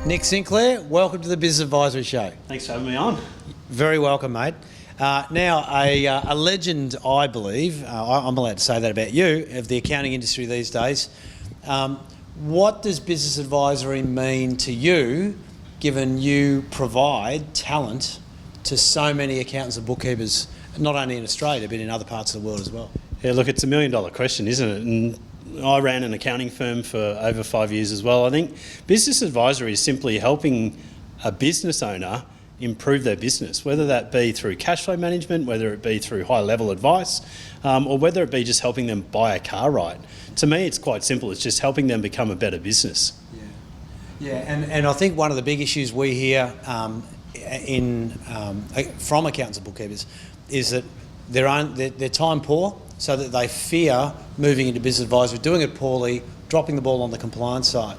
Nick Sinclair, welcome to the Business Advisory Show. Thanks for having me on. Very welcome, mate. Now, a legend, I believe, I'm allowed to say that about you, of the accounting industry these days. What does business advisory mean to you, given you provide talent to so many accountants and bookkeepers, not only in Australia, but in other parts of the world as well? Yeah, look, it's $1 million question, isn't it? And I ran an accounting firm for over 5 years as well. I think business advisory is simply helping a business owner improve their business, whether that be through cash flow management, whether it be through high-level advice, or whether it be just helping them buy a car right. To me, it's quite simple. It's just helping them become a better business. Yeah, and I think one of the big issues we hear from accountants and bookkeepers is that they're time poor, so that they fear moving into business advisory, doing it poorly, dropping the ball on the compliance side.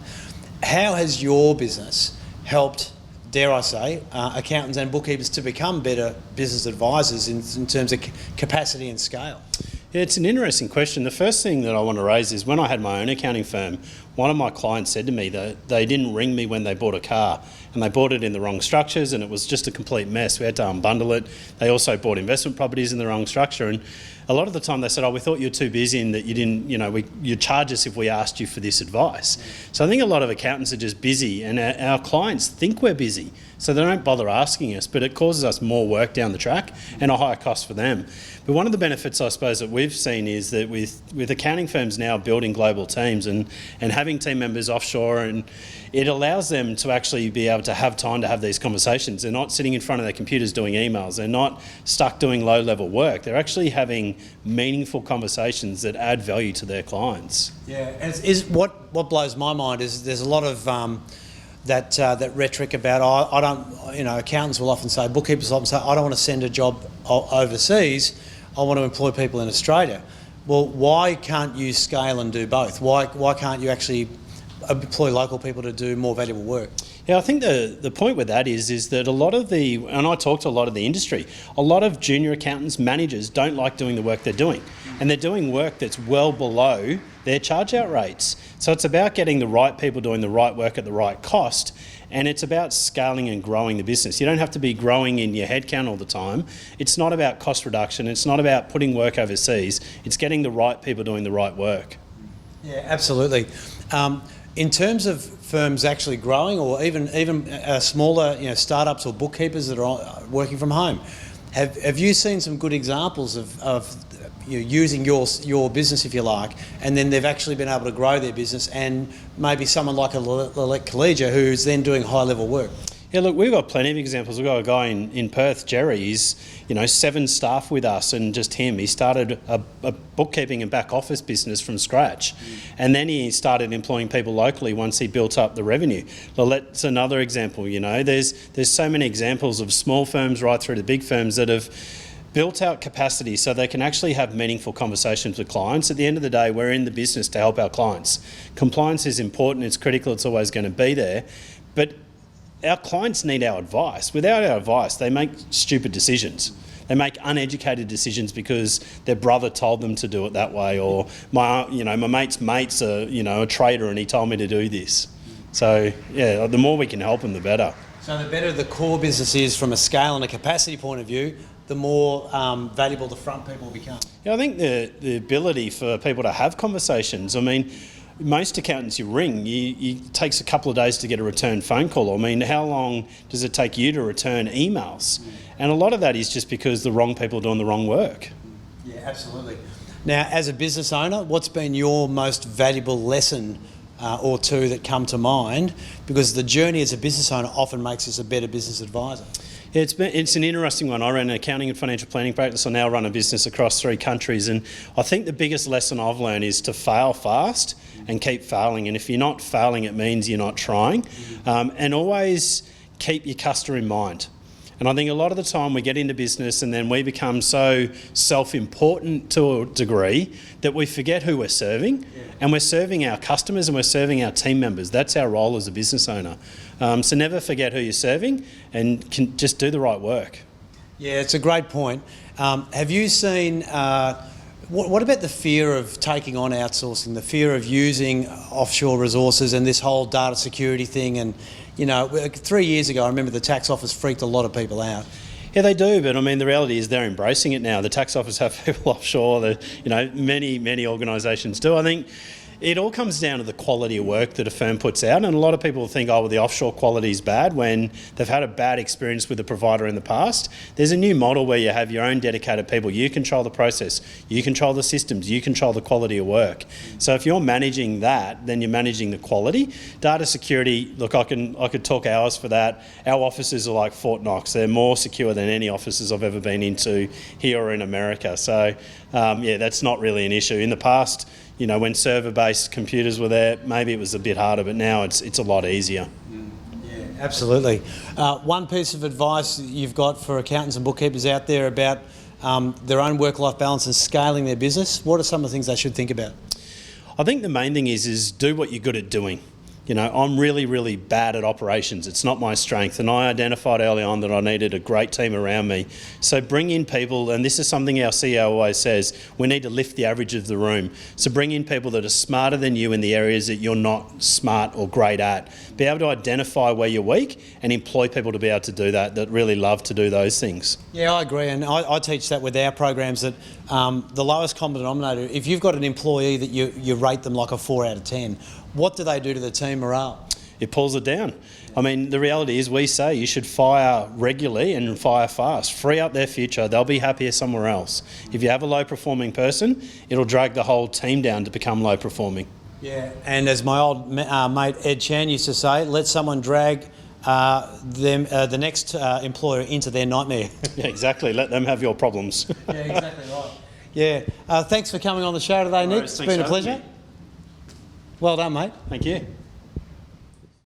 How has your business helped, dare I say, accountants and bookkeepers to become better business advisors in terms of capacity and scale? Yeah, it's an interesting question. The first thing that I want to raise is when I had my own accounting firm, one of my clients said to me that they didn't ring me when they bought a car, and they bought it in the wrong structures, and it was just a complete mess. We had to unbundle it. They also bought investment properties in the wrong structure, and a lot of the time they said, we thought you were too busy and that you didn't, you'd charge us if we asked you for this advice. So I think a lot of accountants are just busy, and our clients think we're busy, so they don't bother asking us, but it causes us more work down the track and a higher cost for them. But one of the benefits, I suppose, that we've seen is that with accounting firms now building global teams and having team members offshore, and it allows them to actually be able to have time to have these conversations. They're not sitting in front of their computers doing emails. They're not stuck doing low-level work. They're actually having meaningful conversations that add value to their clients. Yeah, and what blows my mind is there's a lot of that rhetoric about I don't, accountants will often say, bookkeepers will often say, I don't want to send a job overseas, I want to employ people in Australia. Well, why can't you scale and do both? Why can't you actually employ local people to do more valuable work? Yeah, I think the point with that is that a lot of and I talk to a lot of the industry, a lot of junior accountants, managers don't like doing the work they're doing. And they're doing work that's well below their charge out rates. So it's about getting the right people doing the right work at the right cost. And it's about scaling and growing the business. You don't have to be growing in your headcount all the time. It's not about cost reduction. It's not about putting work overseas. It's getting the right people doing the right work. Yeah, absolutely. In terms of firms actually growing, or even smaller, startups or bookkeepers that are working from home, have you seen some good examples of using your business, if you like, and then they've actually been able to grow their business, and maybe someone like a Lelette Collegia who's then doing high-level work? Yeah, look, we've got plenty of examples. We've got a guy in Perth, Jerry. He's 7 staff with us, and just him. He started a bookkeeping and back office business from scratch, and then he started employing people locally once he built up the revenue. Lelette's another example. There's so many examples of small firms right through to big firms that have built out capacity so they can actually have meaningful conversations with clients. At the end of the day, we're in the business to help our clients. Compliance is important, it's critical, it's always going to be there, but our clients need our advice. Without our advice, they make stupid decisions. They make uneducated decisions because their brother told them to do it that way, or my mate's a trader and he told me to do this. So yeah, the more we can help them, the better. So the better the core business is from a scale and a capacity point of view, the more valuable the front people become. Yeah, I think the ability for people to have conversations, most accountants you ring, it takes a couple of days to get a return phone call. How long does it take you to return emails? And a lot of that is just because the wrong people are doing the wrong work. Yeah, absolutely. Now, as a business owner, what's been your most valuable lesson or two that come to mind? Because the journey as a business owner often makes us a better business advisor. Yeah, it's an interesting one. I ran an accounting and financial planning practice. I now run a business across 3 countries, and I think the biggest lesson I've learned is to fail fast and keep failing. And if you're not failing, it means you're not trying. And always keep your customer in mind. And I think a lot of the time we get into business and then we become so self-important to a degree that we forget who we're serving. And we're serving our customers and we're serving our team members. That's our role as a business owner. So never forget who you're serving and can just do the right work. Yeah, it's a great point. Have you seen, what about the fear of taking on outsourcing, the fear of using offshore resources and this whole data security thing? And, You know, 3 years ago, I remember the tax office freaked a lot of people out. Yeah, they do, but I mean, the reality is they're embracing it now. The tax office have people offshore. Many organisations do. I think it all comes down to the quality of work that a firm puts out, and a lot of people think, oh, well, the offshore quality is bad when they've had a bad experience with a provider in the past. There's a new model where you have your own dedicated people. You control the process, you control the systems, you control the quality of work. So if you're managing that, then you're managing the quality. Data security, look, I could talk hours for that. Our offices are like Fort Knox. They're more secure than any offices I've ever been into here or in America. So yeah, that's not really an issue. In the past, you know, when server-based computers were there, maybe it was a bit harder, but now it's a lot easier. Yeah, absolutely. One piece of advice you've got for accountants and bookkeepers out there about their own work-life balance and scaling their business, what are some of the things they should think about? I think the main thing is do what you're good at doing. You know, I'm really, really bad at operations. It's not my strength. And I identified early on that I needed a great team around me. So bring in people, and this is something our CEO always says, we need to lift the average of the room. So bring in people that are smarter than you in the areas that you're not smart or great at. Be able to identify where you're weak and employ people to be able to do that really love to do those things. Yeah, I agree. And I teach that with our programs, that the lowest common denominator, if you've got an employee that you rate them like a 4 out of 10, what do they do to the team morale? It pulls it down. I mean, the reality is we say you should fire regularly and fire fast. Free up their future. They'll be happier somewhere else. If you have a low-performing person, it'll drag the whole team down to become low-performing. Yeah, and as my old mate Ed Chan used to say, let someone drag the next employer into their nightmare. Yeah, exactly. Let them have your problems. Yeah, exactly right. Yeah. Thanks for coming on the show today, Nick. It's been a pleasure. Well done, mate. Thank you.